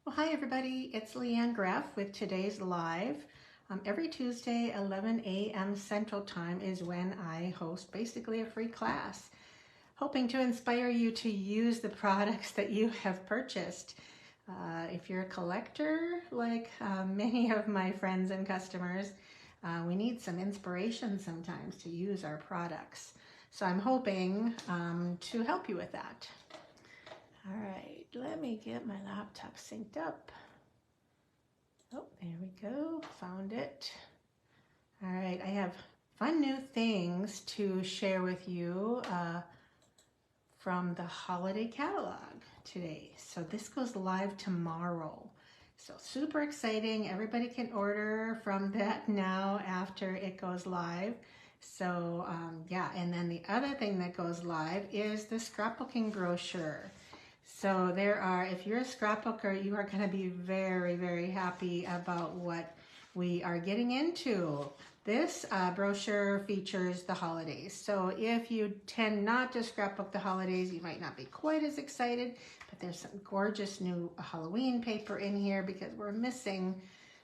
Well, hi everybody, it's Leanne Greff with today's live. Every Tuesday, 11 a.m. Central Time is when I host basically a free class, hoping to inspire you to use the products that you have purchased. If you're a collector, like many of my friends and customers, we need some inspiration sometimes to use our products. So I'm hoping to help you with that. All right, let me get my laptop synced up. Oh, there we go, found it. All right, I have fun new things to share with you from the holiday catalog today. So this goes live tomorrow. So super exciting. Everybody can order from that now after it goes live. So yeah, and then the other thing that goes live is the scrapbooking brochure. So there are, if you're a scrapbooker, you are going to be very, very happy about what we are getting into. This brochure features the holidays. So if you tend not to scrapbook the holidays, you might not be quite as excited, but there's some gorgeous new Halloween paper in here because we're missing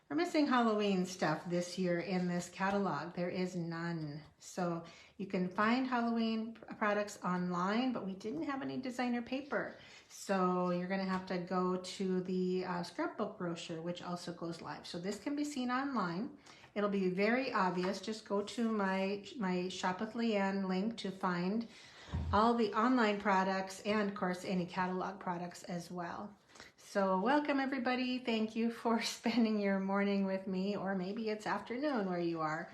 Halloween stuff this year in this catalog. There is none. So you can find Halloween products online, but we didn't have any designer paper. So you're going to have to go to the scrapbook brochure, which also goes live. So this can be seen online. It'll be very obvious. Just go to my Shop with Leanne link to find all the online products and, of course, any catalog products as well. So welcome everybody. Thank you for spending your morning with me, or maybe it's afternoon where you are,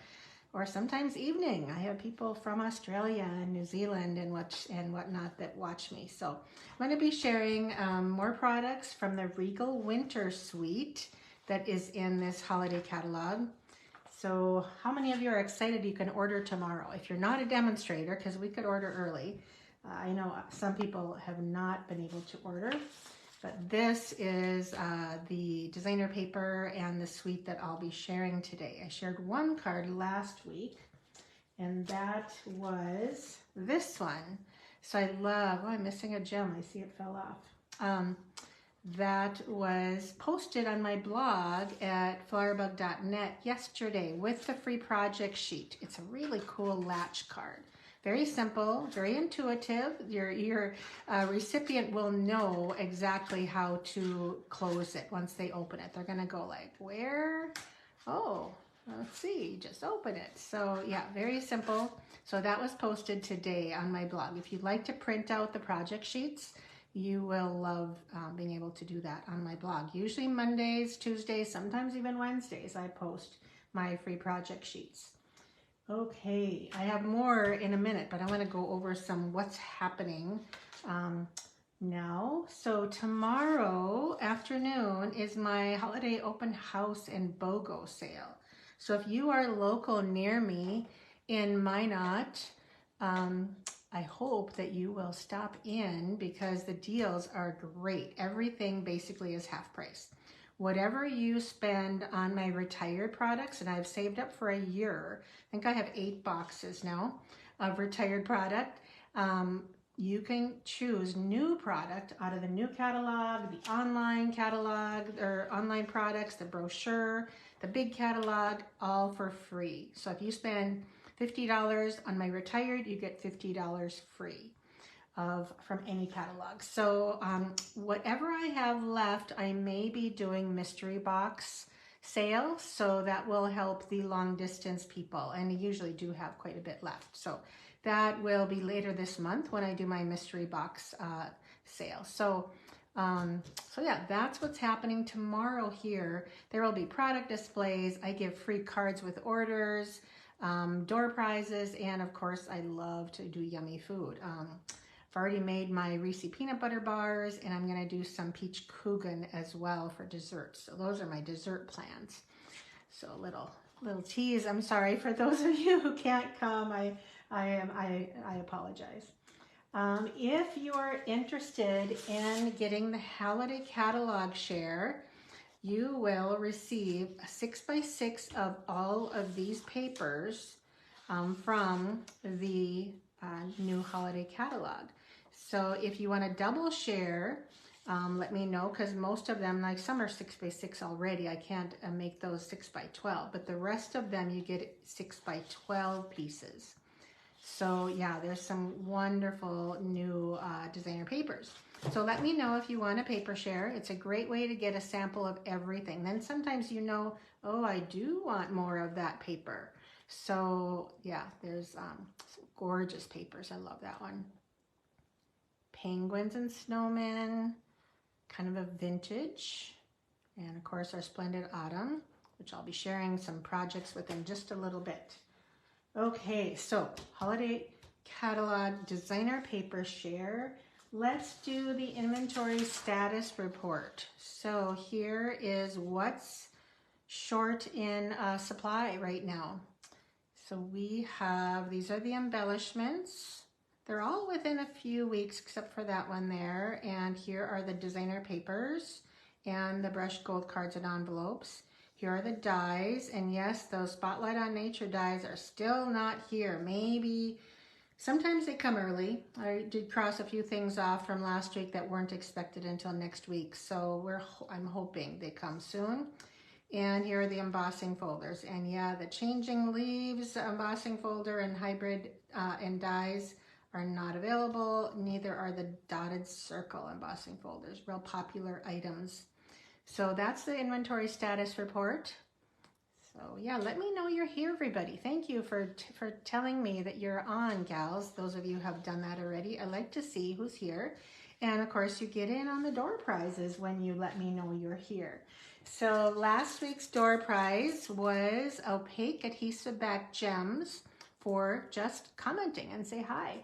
or sometimes evening. I have people from Australia and New Zealand and whatnot that watch me. So I'm going to be sharing more products from the Regal Winter suite that is in this holiday catalog. So how many of you are excited you can order tomorrow? If you're not a demonstrator, because we could order early. I know some people have not been able to order. But this is the designer paper and the suite that I'll be sharing today. I shared one card last week, and that was this one. So I love, oh, I'm missing a gem. I see it fell off. That was posted on my blog at flowerbug.net yesterday with the free project sheet. It's a really cool latch card. Very simple, very intuitive. Your recipient will know exactly how to close it once they open it. They're gonna go like, where? Oh, let's see, just open it. So yeah, very simple. So that was posted today on my blog. If you'd like to print out the project sheets, you will love being able to do that on my blog. Usually Mondays, Tuesdays, sometimes even Wednesdays, I post my free project sheets. Okay, I have more in a minute, but I want to go over some what's happening now. So tomorrow afternoon is my holiday open house and BOGO sale. So if you are local near me in Minot, I hope that you will stop in because the deals are great. Everything basically is half price. Whatever you spend on my retired products, and I've saved up for a year, I think I have 8 boxes now of retired product. You can choose new product out of the new catalog, the online catalog, or online products, the brochure, the big catalog, all for free. So if you spend $50 on my retired, you get $50 free from any catalog. So whatever I have left, I may be doing mystery box sales, so that will help the long distance people, and I usually do have quite a bit left. So that will be later this month when I do my mystery box sale. So yeah, that's what's happening tomorrow here. There will be product displays. I give free cards with orders, door prizes, and of course I love to do yummy food. I've already made my Reese peanut butter bars, and I'm going to do some peach Coogan as well for dessert. So those are my dessert plans. So little tease. I'm sorry for those of you who can't come. I apologize. If you are interested in getting the holiday catalog share, you will receive a 6x6 of all of these papers from the new holiday catalog. So if you want to double share, Let me know, because most of them, like some are 6x6 already. I can't make those 6x12, but the rest of them you get 6x12 pieces. So yeah, there's some wonderful new designer papers. So let me know if you want a paper share. It's a great way to get a sample of everything. Then sometimes you know, oh, I do want more of that paper. So yeah, there's some gorgeous papers. I love that one. Penguins and snowmen, kind of a vintage. And of course our Splendid Autumn, which I'll be sharing some projects with in just a little bit. Okay, so holiday catalog designer paper share. Let's do the inventory status report. So here is what's short in supply right now. So we have, these are the embellishments. They're all within a few weeks except for that one there. And here are the designer papers and the brushed gold cards and envelopes. Here are the dies, and yes, those Spotlight on Nature dies are still not here. Maybe, sometimes they come early. I did cross a few things off from last week that weren't expected until next week, so I'm hoping they come soon. And here are the embossing folders, and yeah, the Changing Leaves embossing folder and hybrid and dies are not available. Neither are the dotted circle embossing folders, real popular items. So that's the inventory status report. So yeah, let me know you're here, everybody. Thank you for telling me that you're on, gals. Those of you who have done that already. I like to see who's here. And of course, you get in on the door prizes when you let me know you're here. So last week's door prize was opaque adhesive back gems for just commenting and say hi.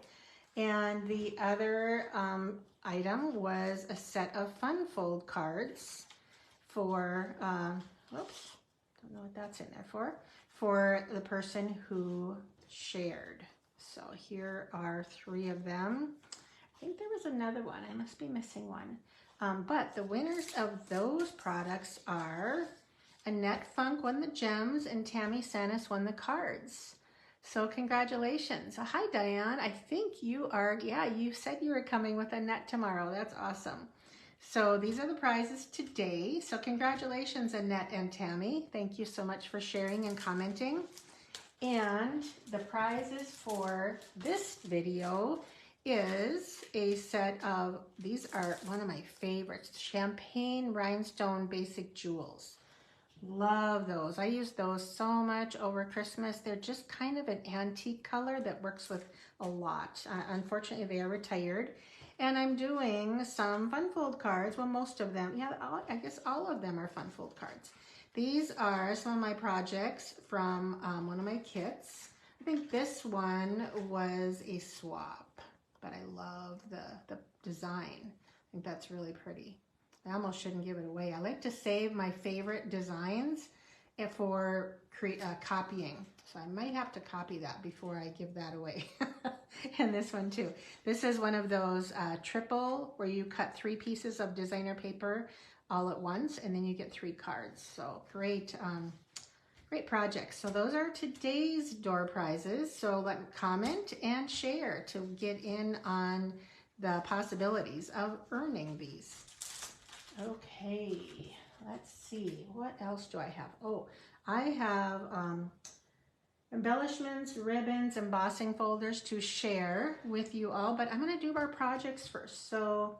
And the other item was a set of fun fold cards for, whoops, don't know what that's in there for the person who shared. So here are 3 of them. I think there was another one. I must be missing one. But the winners of those products are Annette Funk won the gems and Tammy Sanis won the cards. So congratulations. So hi, Diane. I think you are, yeah, you said you were coming with Annette tomorrow. That's awesome. So these are the prizes today. So congratulations, Annette and Tammy. Thank you so much for sharing and commenting. And the prizes for this video is a set of, these are one of my favorites, champagne rhinestone basic jewels. Love those. I use those so much over Christmas. They're just kind of an antique color that works with a lot. Unfortunately, they are retired. And I'm doing some fun fold cards. Well, most of them, yeah, I guess all of them are fun fold cards. These are some of my projects from one of my kits. I think this one was a swap, but I love the design. I think that's really pretty. I almost shouldn't give it away. I like to save my favorite designs for copying. So I might have to copy that before I give that away. And this one too. This is one of those triple where you cut 3 pieces of designer paper all at once and then you get 3 cards. So great, great projects. So those are today's door prizes. So comment and share to get in on the possibilities of earning these. Okay, let's see. What else do I have? Oh, I have embellishments, ribbons, embossing folders to share with you all, but I'm going to do our projects first. So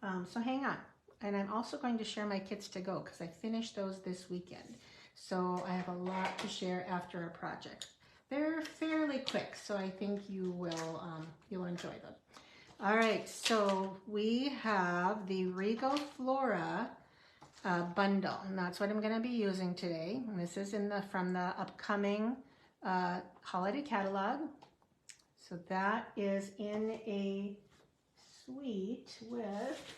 hang on. And I'm also going to share my kits to go because I finished those this weekend. So I have a lot to share after our project. They're fairly quick, so I think you will you'll enjoy them. All right, so we have the Regal Flora bundle, and that's what I'm going to be using today. And this is from the upcoming holiday catalog. So that is in a suite with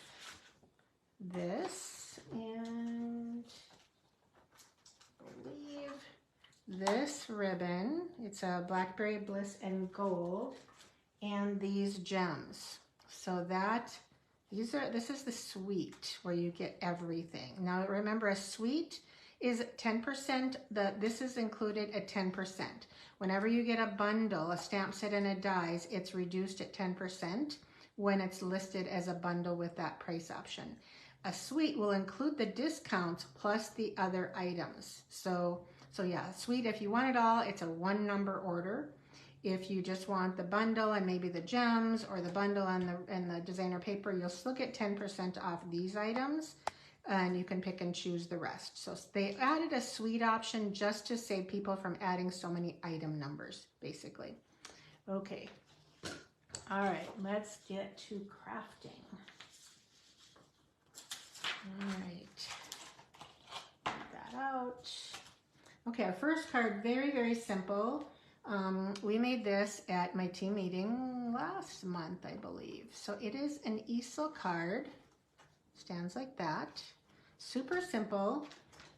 this, and I believe this ribbon. It's a Blackberry Bliss and Gold, and these gems. So this is the suite where you get everything. Now remember, a suite is 10%, this is included at 10%. Whenever you get a bundle, a stamp set and a dies, it's reduced at 10%. when it's listed as a bundle with that price option. A suite will include the discounts plus the other items. So yeah, suite, if you want it all, it's a 1 number order. If you just want the bundle and maybe the gems or the bundle and the designer paper, you'll still get 10% off these items, and you can pick and choose the rest. So they added a suite option just to save people from adding so many item numbers, basically. Okay. All right, let's get to crafting. All right. Get that out. Okay, our first card, very, very simple. We made this at my team meeting last month, I believe. So it is an easel card. Stands like that. Super simple.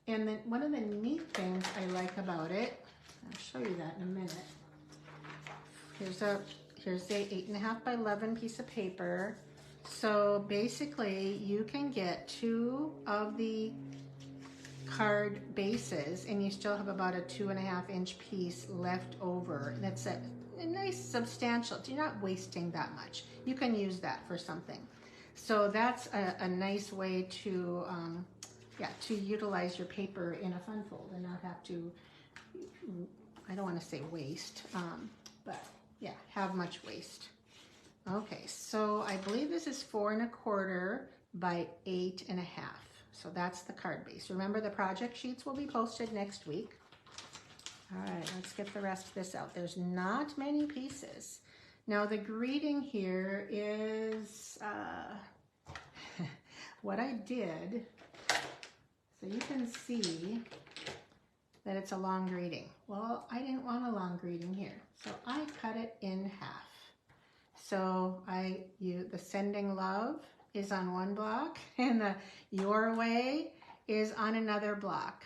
And then one of the neat things I like about it, I'll show you that in a minute. Here's a 8.5 by 11 piece of paper. So basically you can get 2 of the card bases and you still have about a 2.5 inch piece left over. That's a nice substantial, you're not wasting that much. You can use that for something. So that's a nice way to, to utilize your paper in a fun fold and not have to, I don't want to say waste, but yeah, have much waste. Okay, so I believe this is 4 1/4 by 8.5. So that's the card base. Remember, the project sheets will be posted next week. All right, let's get the rest of this out. There's not many pieces. Now the greeting here is what I did, so you can see that it's a long greeting. Well, I didn't want a long greeting here, so I cut it in half. So the sending love is on one block and the your way is on another block.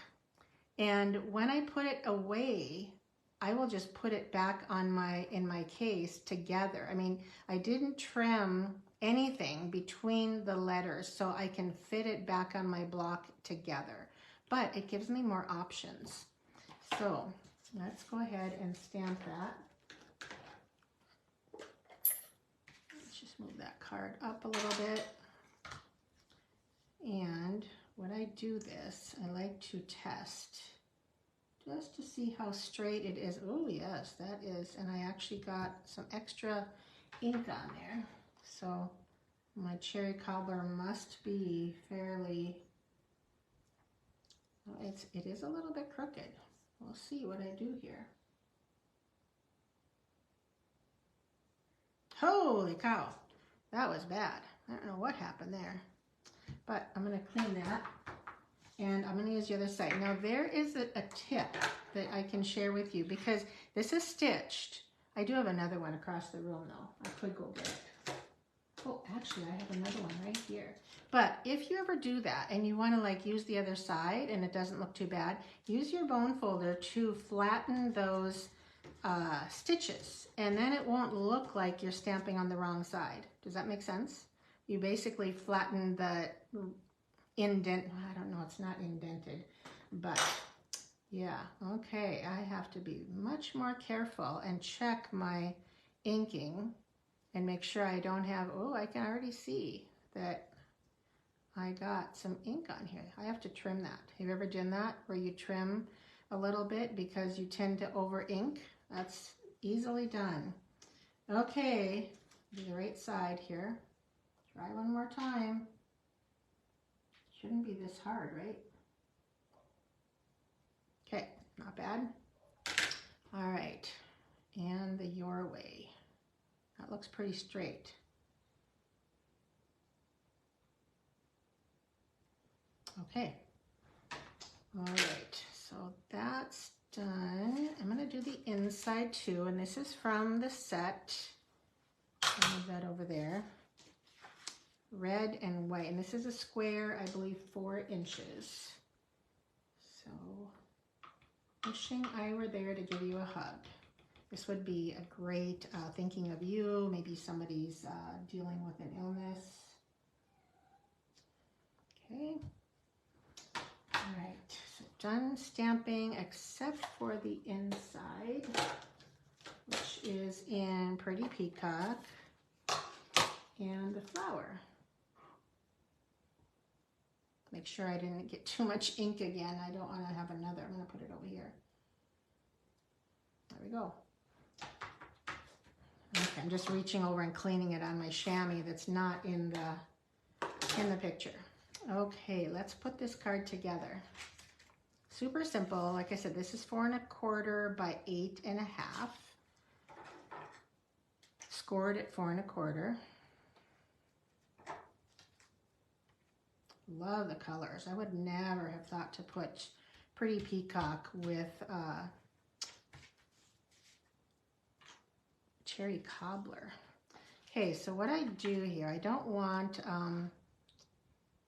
And when I put it away, I will just put it back on in my case together. I mean, I didn't trim anything between the letters so I can fit it back on my block together, but it gives me more options. So let's go ahead and stamp that. Let's just move that card up a little bit. And when I do this, I like to test just to see how straight it is. Oh yes, that is. And I actually got some extra ink on there. So my cherry cobbler must be fairly, well, it is a little bit crooked. We'll see what I do here. Holy cow, that was bad. I don't know what happened there. But I'm going to clean that, and I'm going to use the other side. Now there is a tip that I can share with you, because this is stitched. I do have another one across the room though. I could go get it. Oh, actually I have another one right here. But if you ever do that and you want to like use the other side and it doesn't look too bad, use your bone folder to flatten those stitches, and then it won't look like you're stamping on the wrong side. Does that make sense? You basically flatten the indent. I don't know, it's not indented, but yeah, okay. I have to be much more careful and check my inking and make sure I don't have, oh, I can already see that I got some ink on here. I have to trim that. Have you ever done that where you trim a little bit because you tend to over ink? That's easily done. Okay, do the right side here. Try one more time. Shouldn't be this hard, right? Okay, not bad. All right, and the your way. That looks pretty straight. Okay. All right, so that's done. I'm going to do the inside too, and this is from the set. I'll move that over there. Red and white, and this is a square, I believe 4 inches. So, wishing I were there to give you a hug. This would be a great thinking of you. Maybe somebody's dealing with an illness. Okay. All right, so done stamping except for the inside, which is in Pretty Peacock. and the flower. Make sure I didn't get too much ink again. I don't want to have another. I'm going to put it over here. There we go. Okay, I'm just reaching over and cleaning it on my chamois that's not in the picture. Okay, let's put this card together. Super simple. Like I said, this is 4 1/4 by 8 1/2. Scored at 4 1/4. Love the colors. I would never have thought to put Pretty Peacock with cherry cobbler. Okay, so what I do here, I don't want,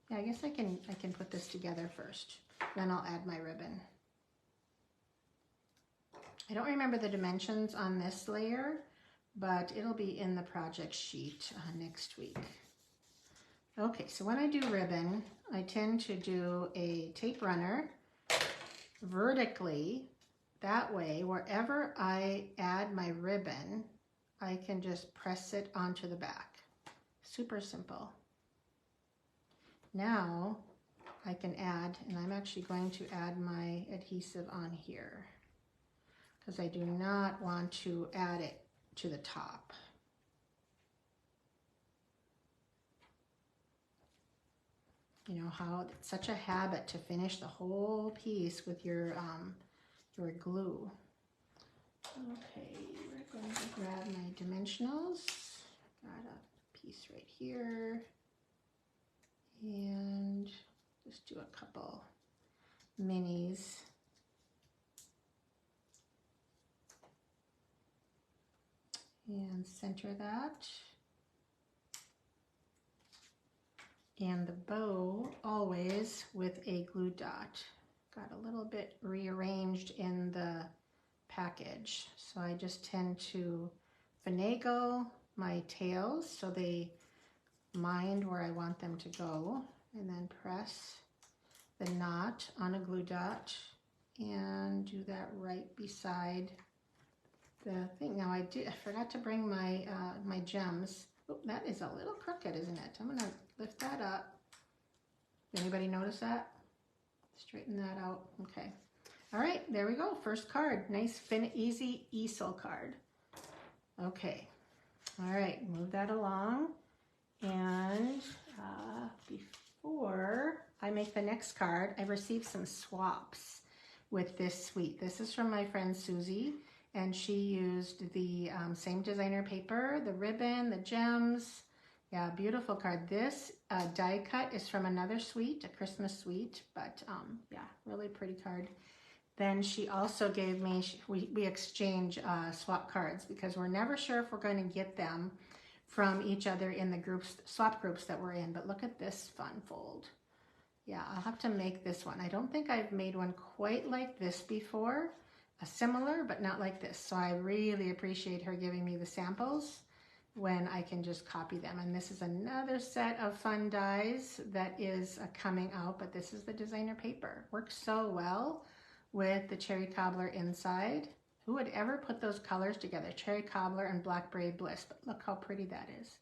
yeah, I guess I can put this together first. Then I'll add my ribbon. I don't remember the dimensions on this layer, but it'll be in the project sheet next week. Okay, so when I do ribbon, I tend to do a tape runner vertically. That way, wherever I add my ribbon, I can just press it onto the back. Super simple. Now I can add, and I'm actually going to add my adhesive on here because I do not want to add it to the top. You know how it's such a habit to finish the whole piece with your glue. Okay, we're going to grab my dimensionals. Got a piece right here. And just do a couple minis. And center that. And the bow always with a glue dot. Got a little bit rearranged in the package, so I just tend to finagle my tails so they mind where I want them to go, and then press the knot on a glue dot and do that right beside the thing. Now I forgot to bring my my gems. Oh, that is a little crooked, isn't it? I'm gonna lift that up. Anybody notice that? Straighten that out. Okay. All right, there we go. First card. Nice, easy easel card. Okay. All right, move that along. And before I make the next card, I received some swaps with this suite. This is from my friend Susie, and she used the same designer paper, the ribbon, the gems. Yeah, beautiful card. This die cut is from another suite, a Christmas suite, but yeah, really pretty card. Then she also gave me, we exchange swap cards because we're never sure if we're going to get them from each other in the groups, swap groups that we're in. But look at this fun fold. Yeah, I'll have to make this one. I don't think I've made one quite like this before, similar, but not like this. So I really appreciate her giving me the samples when I can just copy them. And this is another set of fun dies that is coming out, but this is the designer paper. Works so well with the cherry cobbler inside. Who would ever put those colors together? Cherry cobbler and blackberry bliss, but look how pretty that is.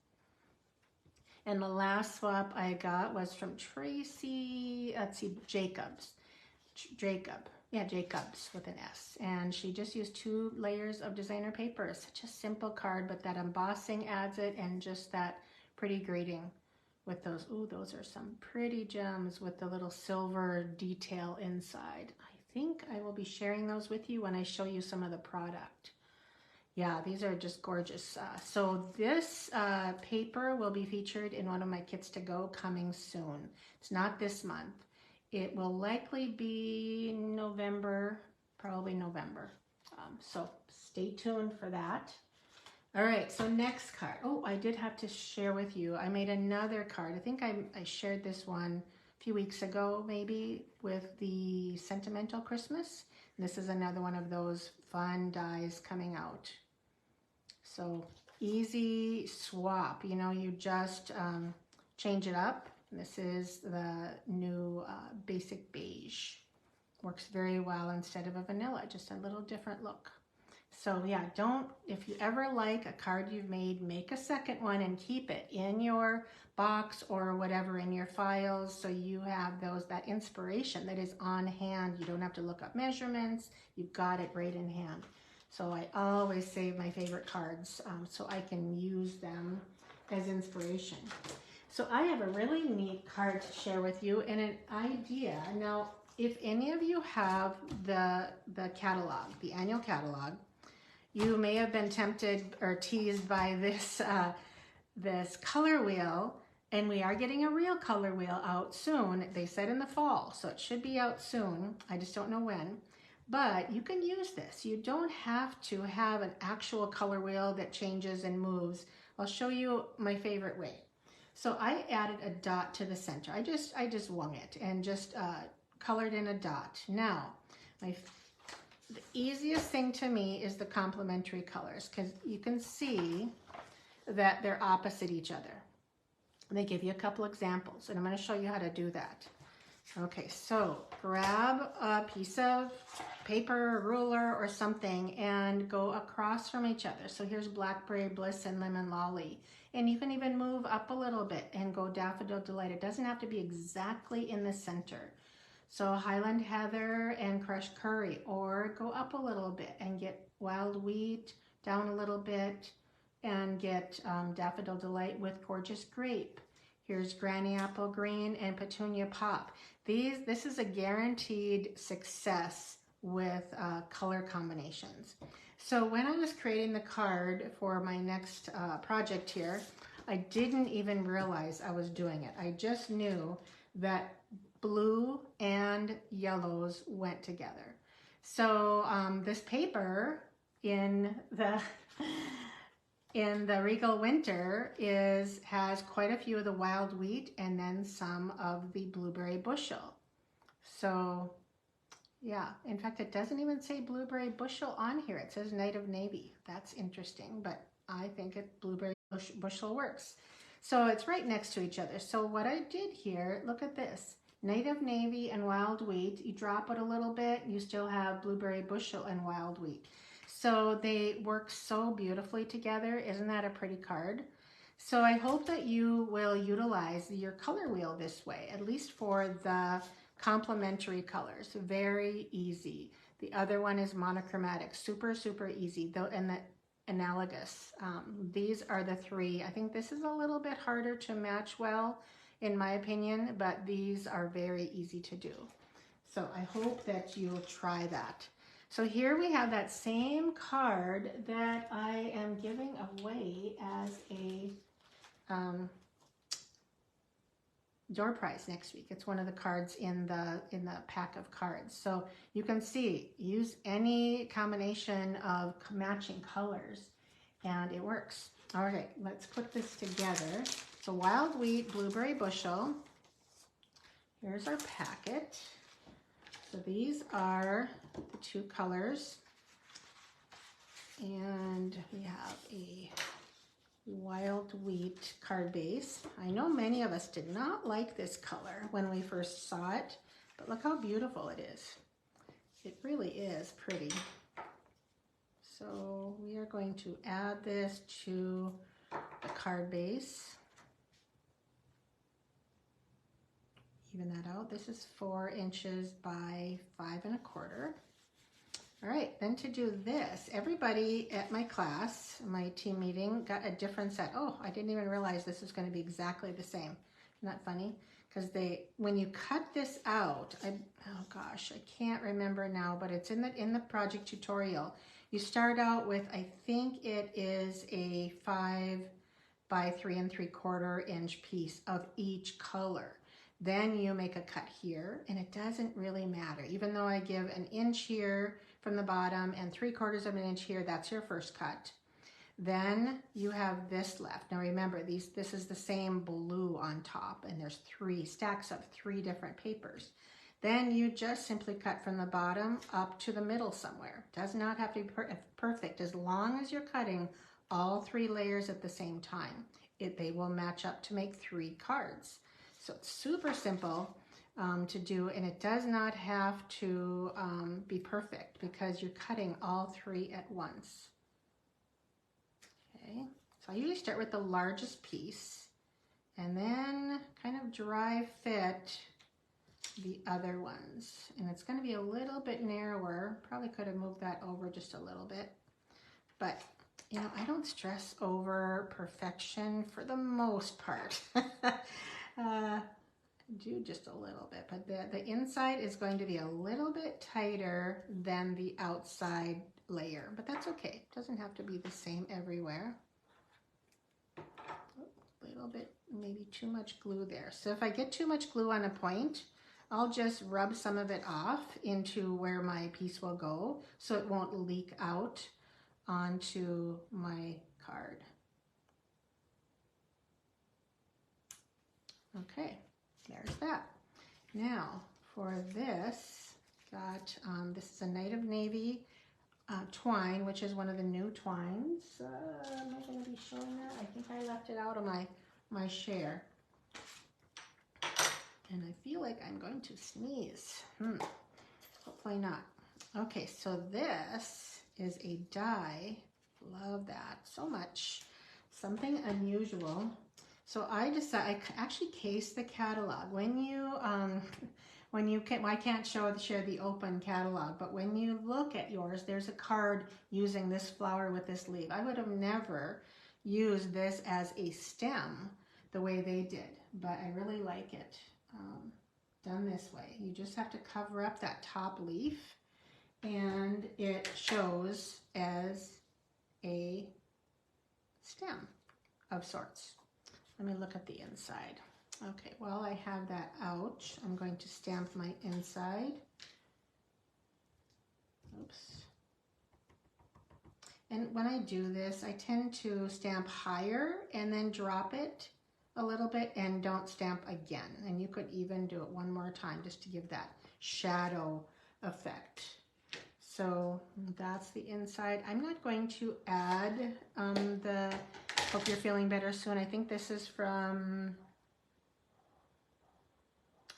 And the last swap I got was from Tracy, let's see, Jacobs with an S. And she just used 2 layers of designer paper. It's such a simple card, but that embossing adds it, and just that pretty grading with those. Ooh, those are some pretty gems with the little silver detail inside. I think I will be sharing those with you when I show you some of the product. Yeah, these are just gorgeous. So this paper will be featured in one of my kits to go coming soon. It's not this month. It will likely be November, probably November. So stay tuned for that. All right, so next card. Oh, I did have to share with you. I made another card. I think I shared this one a few weeks ago, maybe, with the Sentimental Christmas. And this is another one of those fun dies coming out. So easy swap. You know, you just change it up. This is the new basic beige. Works very well instead of a vanilla, just a little different look. So yeah, if you ever like a card you've made, make a second one and keep it in your box or whatever in your files, so you have that inspiration that is on hand. You don't have to look up measurements. You've got it right in hand. So I always save my favorite cards so I can use them as inspiration. So I have a really neat card to share with you and an idea. Now, if any of you have the catalog, the annual catalog, you may have been tempted or teased by this this color wheel, and we are getting a real color wheel out soon. They said in the fall, so it should be out soon. I just don't know when. But you can use this. You don't have to have an actual color wheel that changes and moves. I'll show you my favorite way. So I added a dot to the center. I just wung it and just colored in a dot. Now, the easiest thing to me is the complementary colors, because you can see that they're opposite each other. They give you a couple examples, and I'm going to show you how to do that. Okay, so grab a piece of paper, a ruler, or something, and go across from each other. So here's Blackberry Bliss and Lemon Lolly. And you can even move up a little bit and go Daffodil Delight. It doesn't have to be exactly in the center. So Highland Heather and Crushed Curry, or go up a little bit and get Wild Wheat, down a little bit, and get Daffodil Delight with Gorgeous Grape. Here's Granny Apple Green and Petunia Pop. This is a guaranteed success with color combinations. So when I was creating the card for my next project here, I didn't even realize I was doing it. I just knew that blue and yellows went together. So this paper in the Regal Winter has quite a few of the Wild Wheat and then some of the Blueberry Bushel. So yeah, in fact, it doesn't even say Blueberry Bushel on here. It says Night of Navy. That's interesting, but I think Blueberry Bushel works. So it's right next to each other. So what I did here, look at this. Night of Navy and Wild Wheat. You drop it a little bit, you still have Blueberry Bushel and Wild Wheat. So they work so beautifully together. Isn't that a pretty card? So I hope that you will utilize your color wheel this way, at least for the complementary colors. Very easy. The other one is monochromatic. Super, super easy. Though, and the analogous. These are the three. I think this is a little bit harder to match well, in my opinion, but these are very easy to do. So I hope that you'll try that. So here we have that same card that I am giving away as a door prize next week. It's one of the cards in the pack of cards. So you can see, use any combination of matching colors and it works. All right, let's put this together. So Wild Wheat, Blueberry Bushel. Here's our packet. So these are the two colors, and we have a Wild Wheat card base. I know many of us did not like this color when we first saw it, but look how beautiful it is. It really is pretty. So we are going to add this to the card base. Even that out. This is 4 inches by 5 1/4. All right, then to do this, everybody at my class, my team meeting, got a different set. Oh, I didn't even realize this was going to be exactly the same. Isn't that funny? Because when you cut this out, oh gosh, I can't remember now, but it's in the project tutorial. You start out with, I think it is a 5 by 3 3/4 inch piece of each color. Then you make a cut here, and it doesn't really matter. Even though I give an inch here from the bottom and 3/4 of an inch here, that's your first cut. Then you have this left. Now remember, this is the same blue on top, and there's 3 stacks of 3 different papers. Then you just simply cut from the bottom up to the middle somewhere. Does not have to be perfect. As long as you're cutting all 3 layers at the same time, they will match up to make 3 cards. So it's super simple, to do, and it does not have to be perfect because you're cutting all three at once. Okay, so I usually start with the largest piece and then kind of dry fit the other ones. And it's going to be a little bit narrower. Probably could have moved that over just a little bit. But, you know, I don't stress over perfection for the most part. Do just a little bit. But the inside is going to be a little bit tighter than the outside layer. But that's okay. It doesn't have to be the same everywhere. A little bit, maybe too much glue there. So if I get too much glue on a point, I'll just rub some of it off into where my piece will go so it won't leak out onto my card. Okay, there's that. Now for this, this is a Night of Navy twine, which is one of the new twines. Am I going to be showing that? I think I left it out of my share. And I feel like I'm going to sneeze. Hopefully not. Okay, so this is a die. Love that so much. Something unusual. So I decided, I actually cased the catalog. When you I can't share the open catalog, but when you look at yours, there's a card using this flower with this leaf. I would have never used this as a stem the way they did, but I really like it. Done this way. You just have to cover up that top leaf and it shows as a stem of sorts. Let me look at the inside. Okay, while I have that out, I'm going to stamp my inside. Oops. And when I do this, I tend to stamp higher and then drop it a little bit and don't stamp again. And you could even do it one more time just to give that shadow effect. So that's the inside. I'm not going to add Hope You're Feeling Better Soon. I think this is from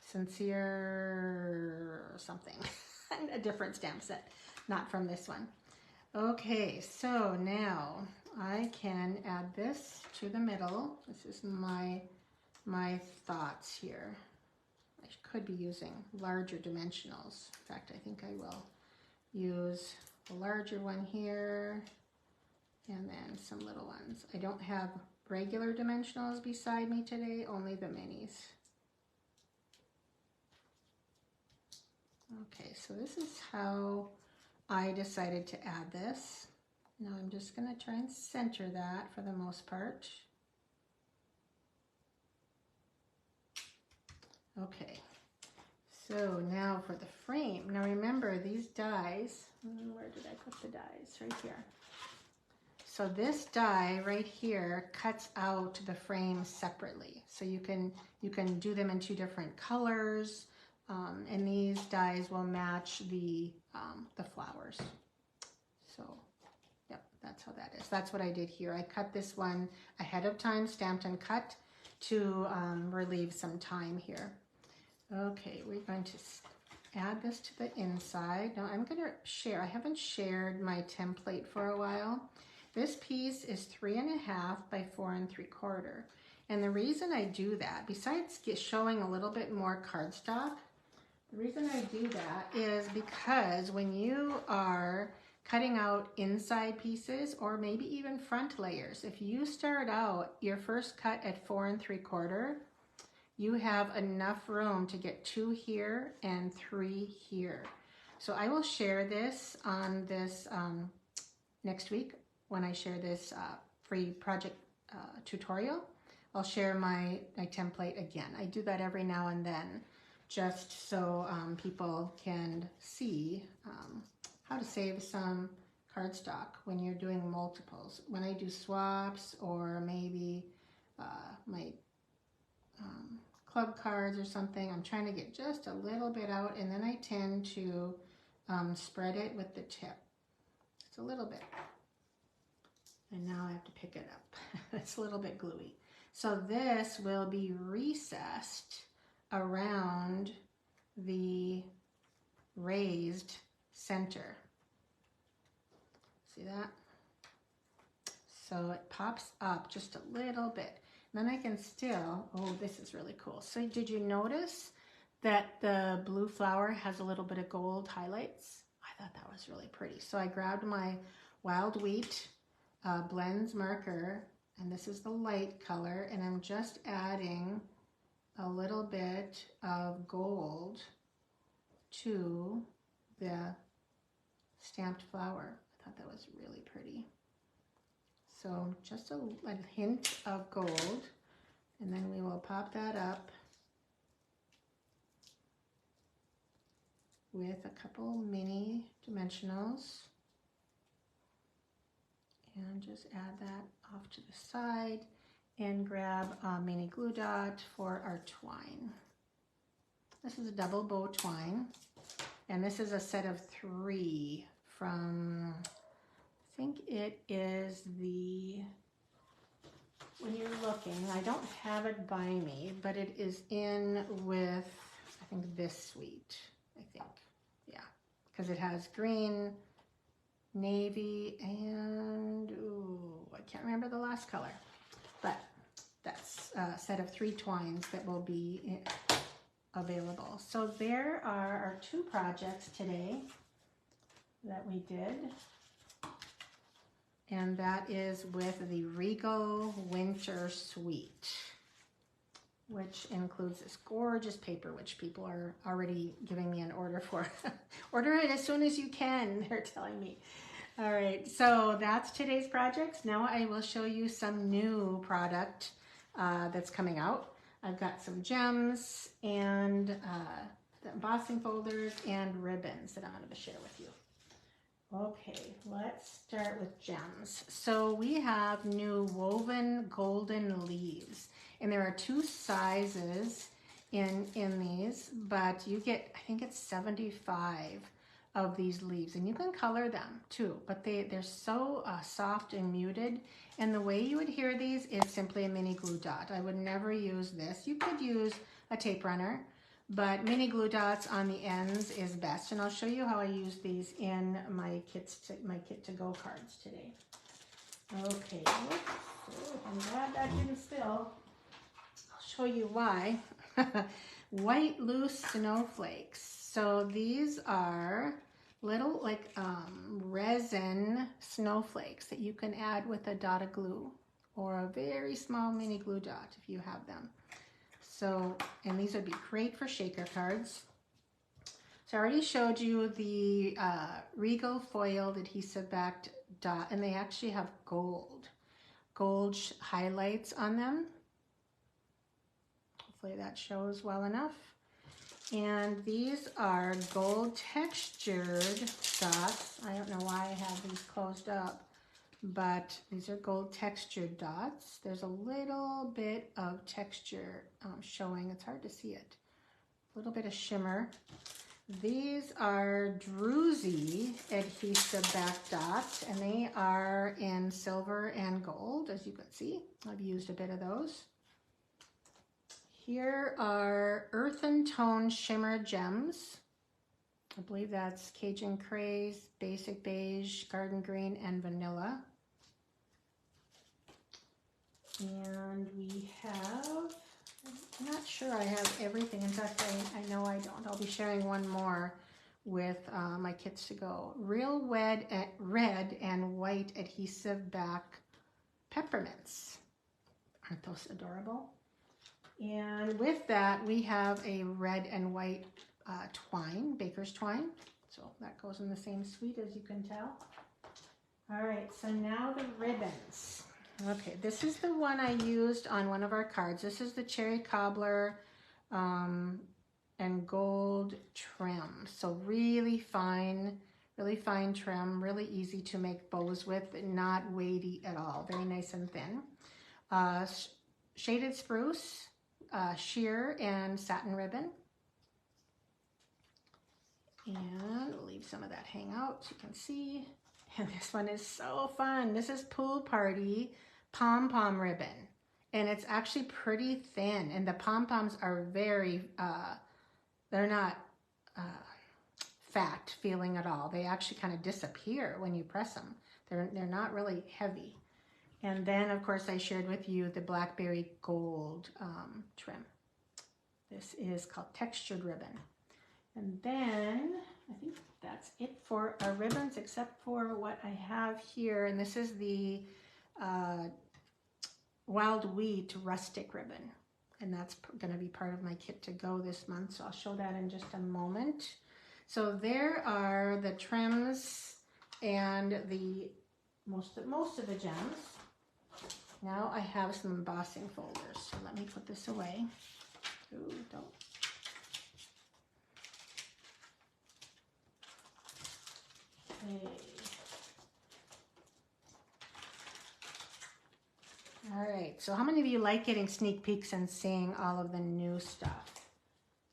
Sincere something, a different stamp set, not from this one. Okay, so now I can add this to the middle. This is my thoughts here. I could be using larger dimensionals. In fact, I think I will use a larger one here and then some little ones. I don't have regular dimensionals beside me today, only the minis. Okay, so this is how I decided to add this. Now I'm just going to try and center that for the most part. Okay, so now for the frame. Now remember these dies, where did I put the dies? Right here. So this die right here cuts out the frame separately. So you can do them in two different colors, and these dies will match the flowers. So yep, that's how that is. That's what I did here. I cut this one ahead of time, stamped and cut to relieve some time here. Okay, we're going to add this to the inside. Now I'm going to share. I haven't shared my template for a while. This piece is 3.5 by 4 3/4. And the reason I do that, besides showing a little bit more cardstock, the reason I do that is because when you are cutting out inside pieces or maybe even front layers, if you start out your first cut at 4 3/4, you have enough room to get 2 here and 3 here. So I will share this on this next week when I share this free project tutorial. I'll share my template again. I do that every now and then just so people can see how to save some cardstock when you're doing multiples. When I do swaps or maybe my club cards or something, I'm trying to get just a little bit out, and then I tend to spread it with the tip. It's a little bit. And now I have to pick it up. It's a little bit gluey. So this will be recessed around the raised center. See that? So it pops up just a little bit. And then I can still, oh, this is really cool. So did you notice that the blue flower has a little bit of gold highlights? I thought that was really pretty. So I grabbed my Wild Wheat blends marker, and this is the light color, and I'm just adding a little bit of gold to the stamped flower. I thought that was really pretty. So just a hint of gold, and then we will pop that up with a couple mini dimensionals, and just add that off to the side and grab a mini glue dot for our twine. This is a double bow twine, and this is a set of 3 from, I think it is the, when you're looking, I don't have it by me, but it is in with, I think, this suite, I think. Yeah, because it has green, navy, and, ooh, I can't remember the last color. But that's a set of 3 twines that will be available. So there are our 2 projects today that we did. And that is with the Regal Winter Suite, which includes this gorgeous paper, which people are already giving me an order for. Order it as soon as you can, they're telling me. All right, so that's today's projects. Now I will show you some new product that's coming out. I've got some gems and the embossing folders and ribbons that I'm going to share with you. Okay, let's start with gems. So we have new woven golden leaves, and there are 2 sizes in these, but you get, I think it's 75 of these leaves, and you can color them too, but they're so soft and muted, and the way you adhere these is simply a mini glue dot. I would never use this. You could use a tape runner, but mini glue dots on the ends is best, and I'll show you how I use these in my kit to go cards today. Okay, I'm glad that didn't spill. I'll show you why. White loose snowflakes. So these are little resin snowflakes that you can add with a dot of glue or a very small mini glue dot if you have them. So, and these would be great for shaker cards. So I already showed you the Regal foiled adhesive backed dot, and they actually have gold highlights on them. Hopefully that shows well enough. And these are gold textured dots. I don't know why I have these closed up, but these are gold textured dots. There's a little bit of texture showing. It's hard to see it. A little bit of shimmer. These are druzy adhesive back dots, and they are in silver and gold, as you can see. I've used a bit of those. Here are earthen tone shimmer gems. I believe that's Cajun Craze, Basic Beige, Garden Green, and Vanilla. And we have, I'm not sure I have everything. In fact, I know I don't. I'll be sharing one more with my kits to go. Real red and white adhesive back peppermints. Aren't those adorable? And with that, we have a red and white twine, baker's twine. So that goes in the same suite, as you can tell. All right, so now the ribbons. Okay, this is the one I used on one of our cards. This is the cherry cobbler and gold trim. So really fine trim, really easy to make bows with, not weighty at all. Very nice and thin. Shaded spruce, sheer and satin ribbon. And we'll leave some of that hang out so you can see. And this one is so fun. This is Pool Party pom-pom ribbon. And it's actually pretty thin. And the pom-poms are very, they're not fat feeling at all. They actually kind of disappear when you press them. They're not really heavy. And then, of course, I shared with you the Blackberry Gold trim. This is called Textured Ribbon. And then I think that's it for our ribbons, except for what I have here. And this is the Wild Wheat Rustic Ribbon. And that's going to be part of my kit to go this month. So I'll show that in just a moment. So there are the trims and the most of the gems. Now I have some embossing folders. So let me put this away. Ooh, don't. Okay. All right, so how many of you like getting sneak peeks and seeing all of the new stuff?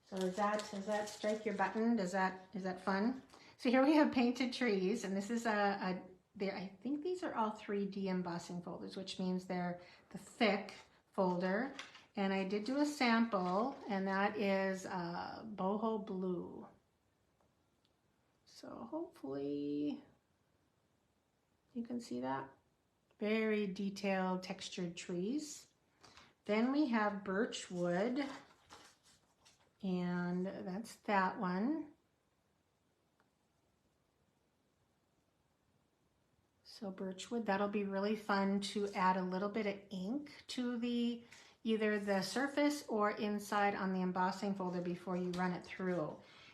So does that strike your button? Is that fun? So here we have painted trees, and this is I think these are all 3D embossing folders, which means they're the thick folder. And I did do a sample, and that is boho blue. So hopefully you can see that. Very detailed textured trees. Then we have birch wood, and that's that one. So birch wood, that'll be really fun to add a little bit of ink to either the surface or inside on the embossing folder before you run it through.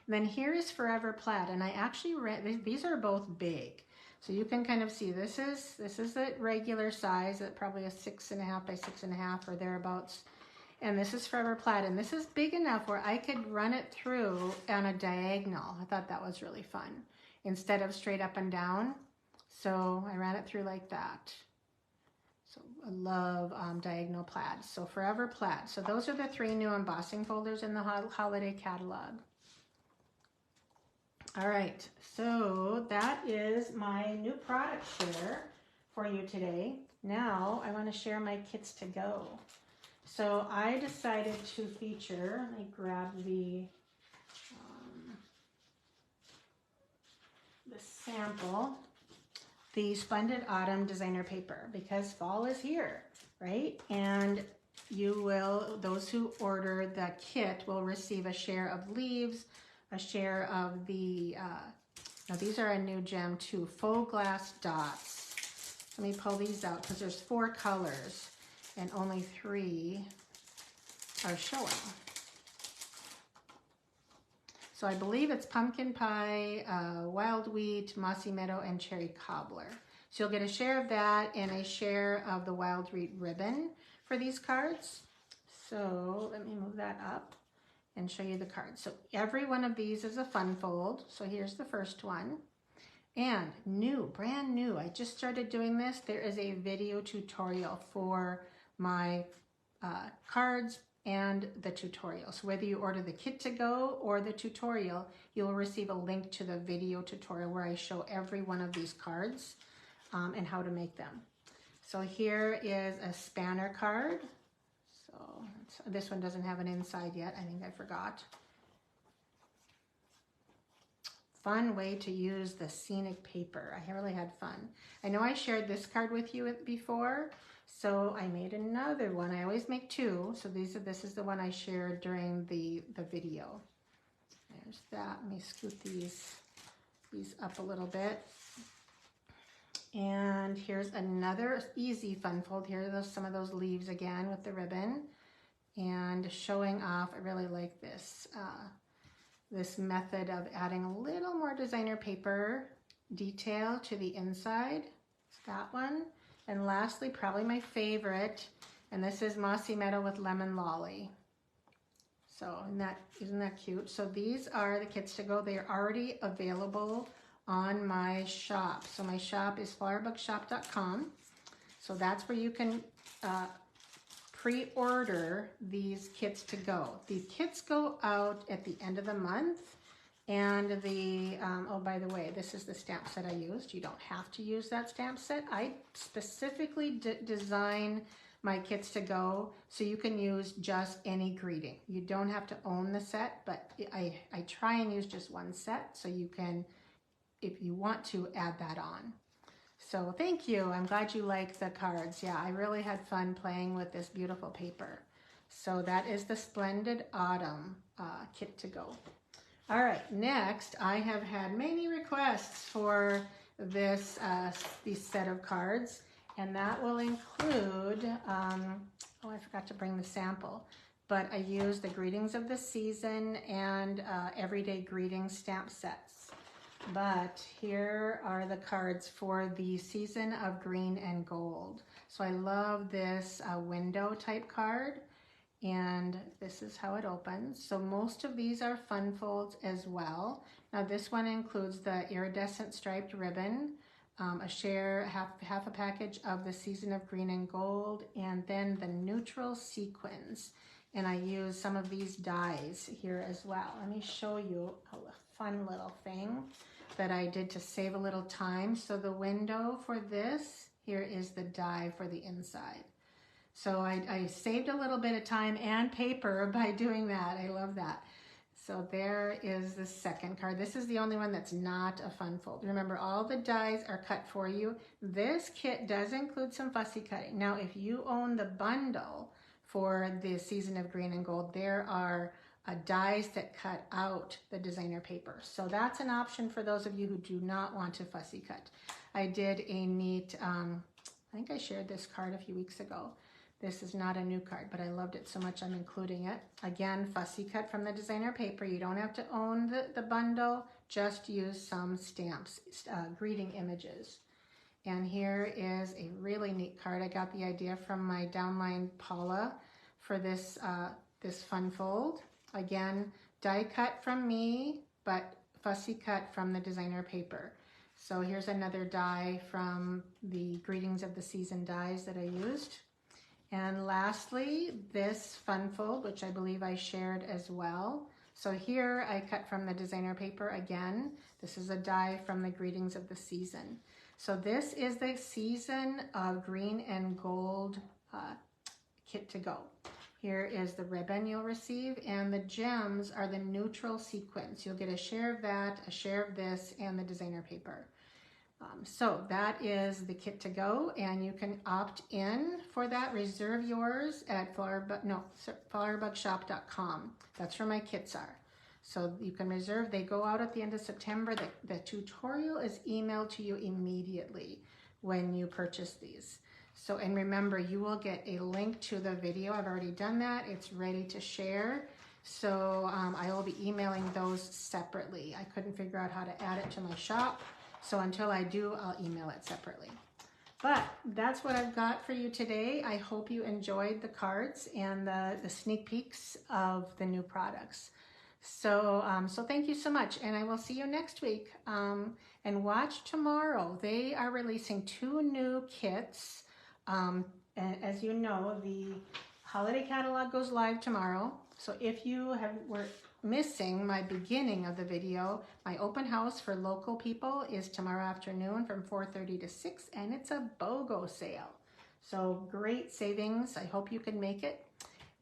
And then here is Forever Plaid, and I actually these are both big. So you can kind of see this is the regular size, probably a 6.5 by 6.5 or thereabouts. And this is Forever Plaid, and this is big enough where I could run it through on a diagonal. I thought that was really fun, instead of straight up and down. So I ran it through like that. So I love diagonal plaid. So Forever Plaid. So those are the 3 new embossing folders in the holiday catalog. All right, so that is my new product share for you today. Now I want to share my kits to go. So I decided to feature, let me grab the sample, the Splendid Autumn designer paper, because fall is here, right? And those who order the kit will receive a share of leaves, a share of the, now these are a new gem too, faux glass dots. Let me pull these out because there's 4 colors and only 3 are showing. So I believe it's pumpkin pie, wild wheat, mossy meadow, and cherry cobbler. So you'll get a share of that and a share of the wild wheat ribbon for these cards. So let me move that up and show you the cards. So every one of these is a fun fold. So here's the first one. And brand new, I just started doing this. There is a video tutorial for my cards and the tutorial. So whether you order the kit to go or the tutorial, you will receive a link to the video tutorial where I show every one of these cards and how to make them. So here is a spanner card. So this one doesn't have an inside yet. I think I forgot. Fun way to use the scenic paper. I really had fun. I know I shared this card with you before, so I made another one. I always make 2. So this is the one I shared during the video. There's that. Let me scoot these up a little bit. And here's another easy fun fold. Here are some of those leaves again with the ribbon. And showing off, I really like this. This method of adding a little more designer paper detail to the inside. It's that one. And lastly, probably my favorite, and this is Mossy Meadow with Lemon Lolly. So isn't that cute? So these are the kits to go. They are already available on my shop. So my shop is flowerbookshop.com. So that's where you can pre-order these kits to go. The kits go out at the end of the month, and oh, by the way, this is the stamp set I used. You don't have to use that stamp set. I specifically design my kits to go, so you can use just any greeting. You don't have to own the set, but I try and use just one set, so you can, if you want to, add that on. So thank you. I'm glad you like the cards. Yeah, I really had fun playing with this beautiful paper. So that is the Splendid Autumn kit to go. All right, next I have had many requests for this set of cards, and that will include, oh, I forgot to bring the sample, but I used the Greetings of the Season and Everyday Greetings stamp sets. But here are the cards for the Season of Green and Gold. So I love this window type card, and this is how it opens. So most of these are fun folds as well. Now this one includes the iridescent striped ribbon, a share, half a package of the Season of Green and Gold, and then the neutral sequins. And I use some of these dies here as well. Let me show you a fun little thing that I did to save a little time. So the window for this, here is the die for the inside. So I saved a little bit of time and paper by doing that. I love that. So there is the second card. This is the only one that's not a fun fold. Remember, all the dies are cut for you. This kit does include some fussy cutting. Now, if you own the bundle for the Season of Green and Gold, there are dies that cut out the designer paper. So that's an option for those of you who do not want to fussy cut. I did a neat, I think I shared this card a few weeks ago. This is not a new card, but I loved it so much I'm including it. Again, fussy cut from the designer paper. You don't have to own the bundle, just use some stamps, greeting images. And here is a really neat card. I got the idea from my downline Paula for this, this fun fold. Again, die cut from me, but fussy cut from the designer paper. So here's another die from the Greetings of the Season dies that I used. And lastly, this fun fold, which I believe I shared as well. So here I cut from the designer paper again. This is a die from the Greetings of the Season. So this is the Season of Green and Gold kit to go. Here is the ribbon you'll receive, and the gems are the neutral sequins. You'll get a share of that, a share of this, and the designer paper. So that is the kit to go, and you can opt in for that. Reserve yours at flowerbugshop.com. That's where my kits are. So you can reserve. They go out at the end of September. The tutorial is emailed to you immediately when you purchase these. So, and remember, you will get a link to the video. I've already done that. It's ready to share. So I will be emailing those separately. I couldn't figure out how to add it to my shop. So until I do, I'll email it separately. But that's what I've got for you today. I hope you enjoyed the cards and the sneak peeks of the new products. So, so thank you so much, and I will see you next week. And watch tomorrow. They are releasing 2 new kits. And as you know, the holiday catalog goes live tomorrow. So if you were missing my beginning of the video, my open house for local people is tomorrow afternoon from 4:30 to 6, and it's a BOGO sale. So great savings. I hope you can make it.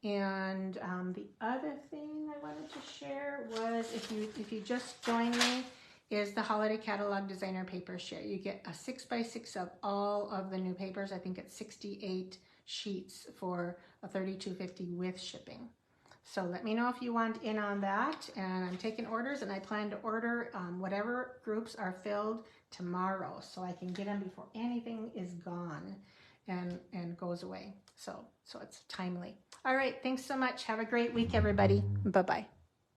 And the other thing I wanted to share was, if you just joined me, is the holiday catalog designer paper share. You get a 6x6 of all of the new papers. I think it's 68 sheets for a $32.50 with shipping. So let me know if you want in on that. And I'm taking orders, and I plan to order whatever groups are filled tomorrow, so I can get them before anything is gone and goes away. So it's timely. All right, thanks so much. Have a great week, everybody. Bye-bye.